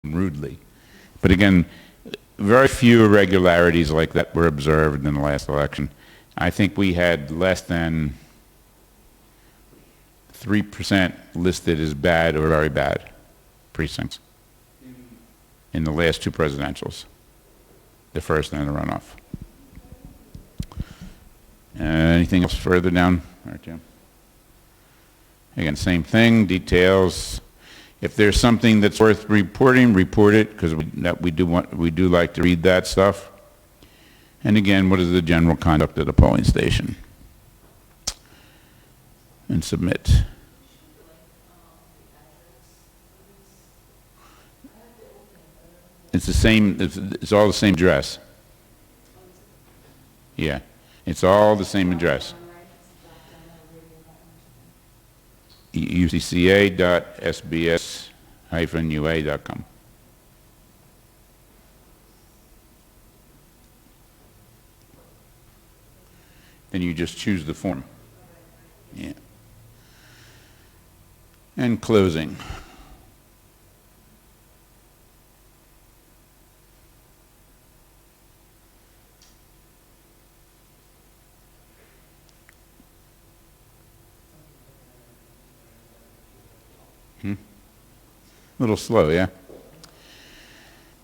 rudely. But again, very few irregularities like that were observed in the last election. I think we had less than 3% listed as bad or very bad precincts in the last two presidentials, the first and the runoff. Anything else further down? All right, Jim. Again, same thing, details. If there's something that's worth reporting, report it, because we do like to read that stuff. And again, what is the general conduct of the polling station? And submit. It's the same, it's all the same address. Yeah, it's all the same address. UCCA.sbs-ua.com. Then you just choose the form. Yeah. And closing. A little slow, yeah?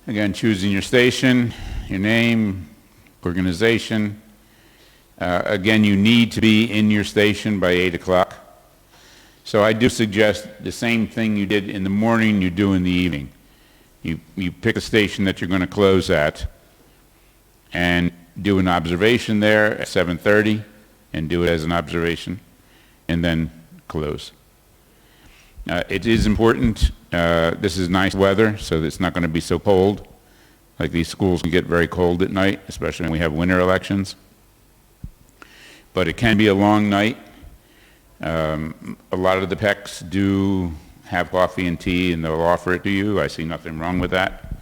Again, choosing your station, your name, organization. Again, you need to be in your station by 8 o'clock. So I do suggest the same thing you did in the morning, you do in the evening. You pick a station that you're going to close at and do an observation there at 7:30 and do it as an observation and then close. It is important, this is nice weather, so it's not going to be so cold. Like these schools can get very cold at night, especially when we have winter elections. But it can be a long night. A lot of the PECs do have coffee and tea and they'll offer it to you. I see nothing wrong with that.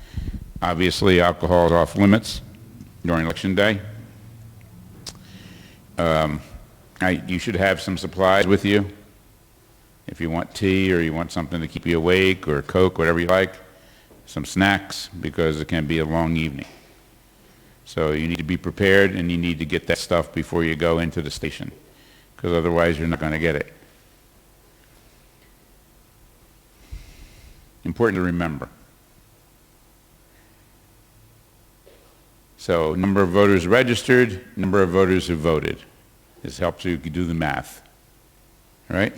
Obviously, alcohol is off limits during election day. You should have some supplies with you. If you want tea or you want something to keep you awake or Coke, whatever you like, some snacks, because it can be a long evening. So you need to be prepared and you need to get that stuff before you go into the station, because otherwise you're not going to get it. Important to remember. So number of voters registered, number of voters who voted. This helps you do the math. All right?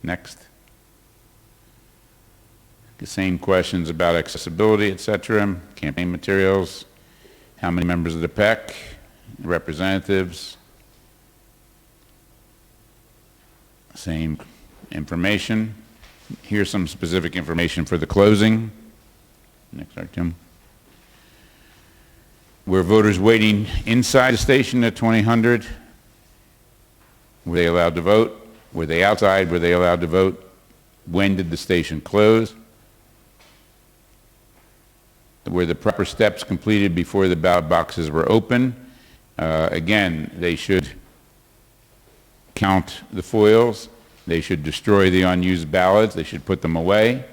Next. The same questions about accessibility, etc., campaign materials, how many members of the PEC, representatives, same information. Here's some specific information for the closing. Next item. Were voters waiting inside the station at 2000? Were they allowed to vote? Were they outside? Were they allowed to vote? When did the station close? Were the proper steps completed before the ballot boxes were open? Again, they should count the foils. They should destroy the unused ballots. They should put them away,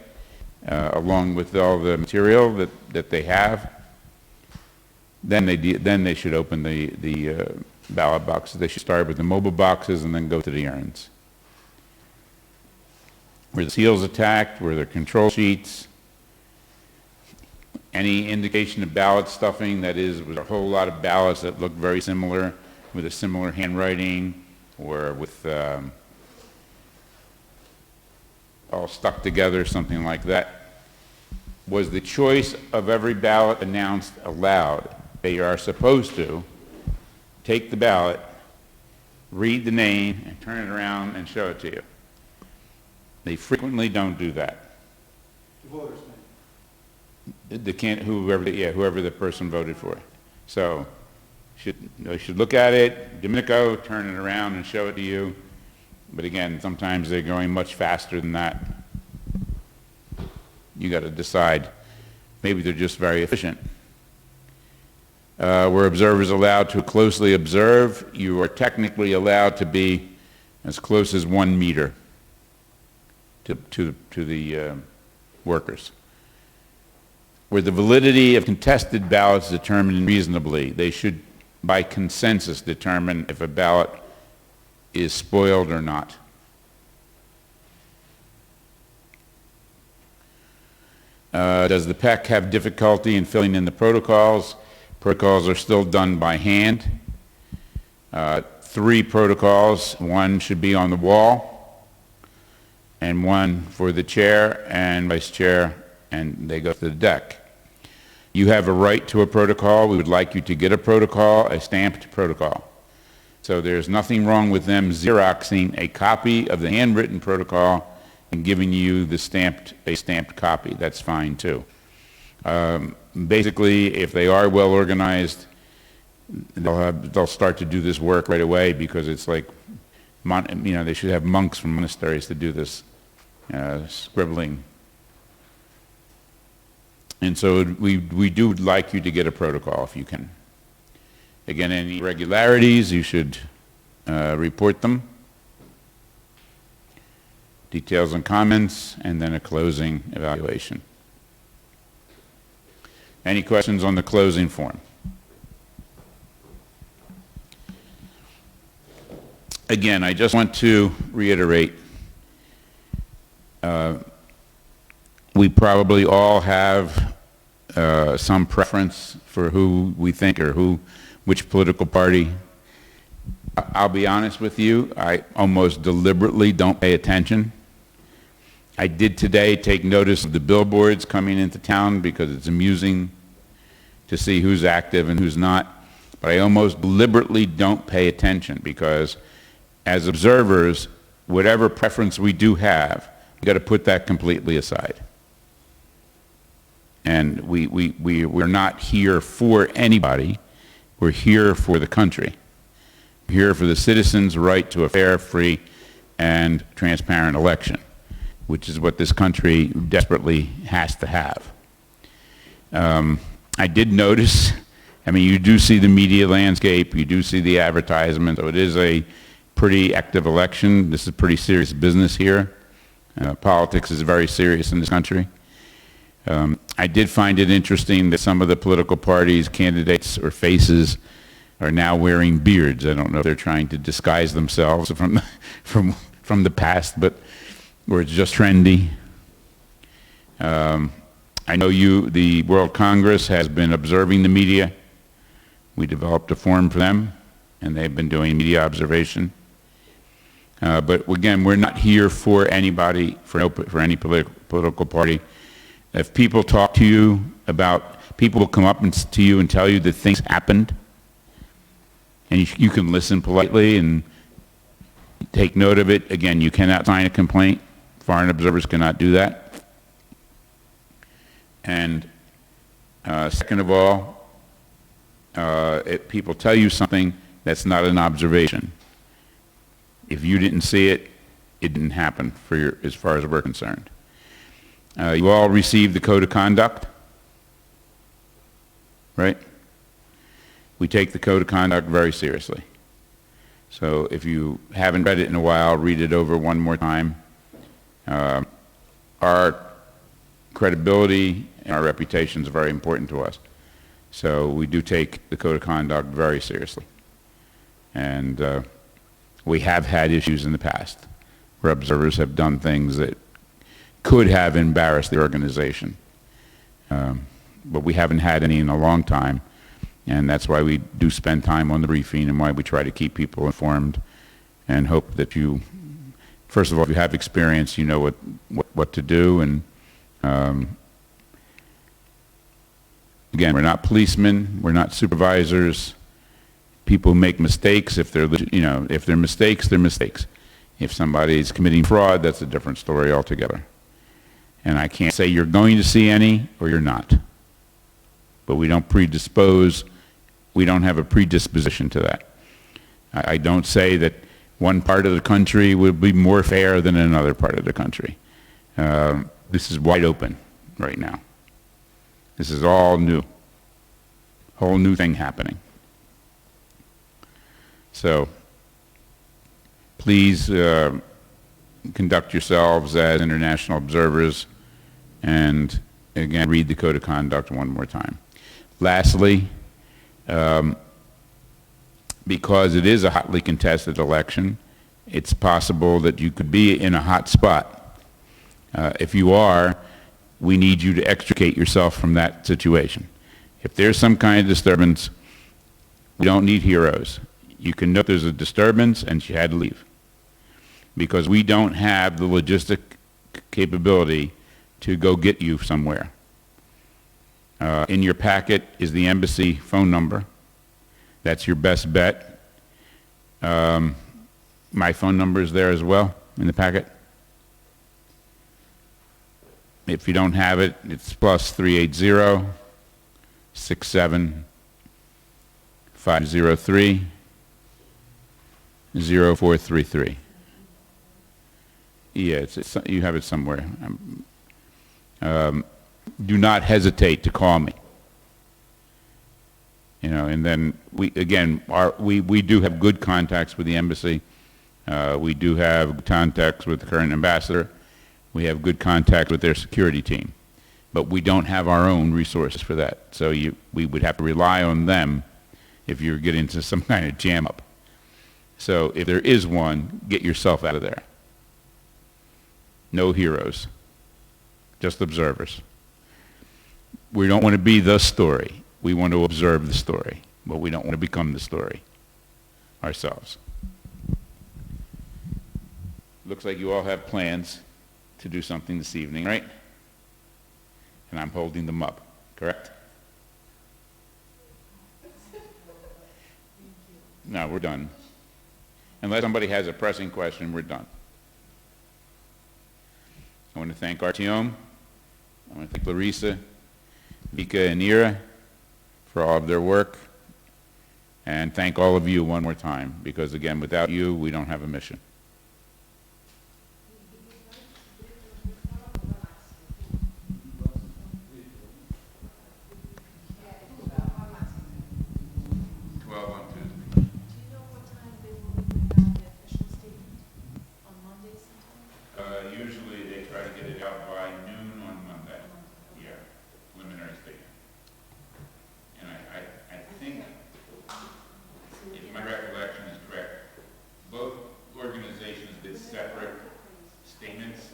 along with all the material that they have. Then they should open the ballot boxes. They should start with the mobile boxes and then go to the urns. Were the seals attacked? Were there control sheets? Any indication of ballot stuffing? That is, was a whole lot of ballots that looked very similar, with a similar handwriting, or with all stuck together, something like that. Was the choice of every ballot announced aloud? They are supposed to take the ballot, read the name, and turn it around and show it to you. They frequently don't do that. The voters whoever the person voted for. So they should look at it, Domenico, turn it around and show it to you. But again, sometimes they're going much faster than that. You got to decide. Maybe they're just very efficient. Were observers allowed to closely observe? You are technically allowed to be as close as 1 meter to the workers. where the validity of contested ballots is determined reasonably. They should, by consensus, determine if a ballot is spoiled or not. Does the PEC have difficulty in filling in the protocols? Protocols are still done by hand. 3 protocols. One should be on the wall, and one for the chair and vice chair, and they go to the deck. You have a right to a protocol. We would like you to get a protocol, a stamped protocol. So there's nothing wrong with them Xeroxing a copy of the handwritten protocol and giving you a stamped copy. That's fine too. Basically, if they are well organized, they'll start to do this work right away, because it's like, they should have monks from monasteries to do this scribbling. And so we do like you to get a protocol if you can. Again, any irregularities, you should report them. Details and comments, and then a closing evaluation. Any questions on the closing form? Again, I just want to reiterate, we probably all have some preference for who we think, or which political party. I'll be honest with you, I almost deliberately don't pay attention. I did today take notice of the billboards coming into town, because it's amusing to see who's active and who's not. But I almost deliberately don't pay attention, because as observers, whatever preference we do have, we've got to put that completely aside. And we're not here for anybody. We're here for the country. We're here for the citizens' right to a fair, free, and transparent election, which is what this country desperately has to have. I did notice, you do see the media landscape, you do see the advertisements, so it is a pretty active election. This is pretty serious business here. Politics is very serious in this country. I did find it interesting that some of the political parties, candidates, or faces are now wearing beards. I don't know if they're trying to disguise themselves from the past, or it's just trendy. I know the World Congress has been observing the media. We developed a form for them, and they've been doing media observation. But again, we're not here for anybody, for any political party. If people talk to you people will come up to you and tell you that things happened, and you can listen politely and take note of it. Again, you cannot sign a complaint. Foreign observers cannot do that. And second of all, if people tell you something, that's not an observation. If you didn't see it, it didn't happen as far as we're concerned. You all received the Code of Conduct, right? We take the Code of Conduct very seriously. So if you haven't read it in a while, read it over one more time. Our credibility and our reputation is very important to us. So we do take the Code of Conduct very seriously. And we have had issues in the past where observers have done things that could have embarrassed the organization. But we haven't had any in a long time, and that's why we do spend time on the briefing, and why we try to keep people informed, and hope that you, first of all, if you have experience, you know what to do. And again, we're not policemen, we're not supervisors. People make mistakes. If they're mistakes, they're mistakes. If somebody's committing fraud, that's a different story altogether. And I can't say you're going to see any or you're not. But we don't we don't have a predisposition to that. I don't say that one part of the country would be more fair than another part of the country. This is wide open right now. This is all new. Whole new thing happening. So please conduct yourselves as international observers, and again, read the code of conduct one more time. Lastly, because it is a hotly contested election, it's possible that you could be in a hot spot. If you are, we need you to extricate yourself from that situation. If there's some kind of disturbance, we don't need heroes. You can note there's a disturbance and she had to leave, because we don't have the logistic capability to go get you somewhere. In your packet is the embassy phone number. That's your best bet. My phone number is there as well in the packet. If you don't have it, it's plus 380 67 503 0433. Yeah, it's you have it somewhere. Do not hesitate to call me. You know, and then we do have good contacts with the embassy. We do have contacts with the current ambassador. We have good contact with their security team, but we don't have our own resources for that. So we would have to rely on them if you're getting into some kind of jam up. So if there is one, get yourself out of there. No heroes, just observers. We don't want to be the story. We want to observe the story, but we don't want to become the story ourselves. Looks like you all have plans to do something this evening, right? And I'm holding them up, correct? No, we're done. Unless somebody has a pressing question, we're done. I want to thank Artyom. I want to thank Larissa, Vika, and Ira for all of their work. And thank all of you one more time, because again, without you, we don't have a mission. Usually they try to get it out by noon on Monday. Yeah, preliminary statement. And I think, if my recollection is correct, both organizations did separate statements,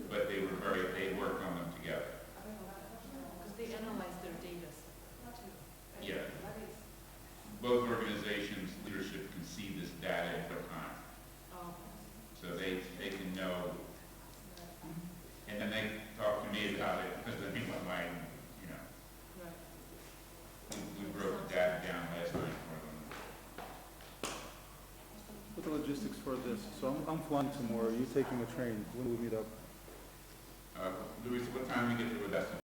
but they worked on them together. Because they analyzed their data too. Yeah. Both organizations' leadership can see this data in real time. Oh. So they can know. And then they talk to me about it, because I mean, you know, Right. we broke the data down last night for them. What the logistics for this? So I'm flying tomorrow. Are you taking a train? When do we meet up? Luis, what time do we get to Odessa?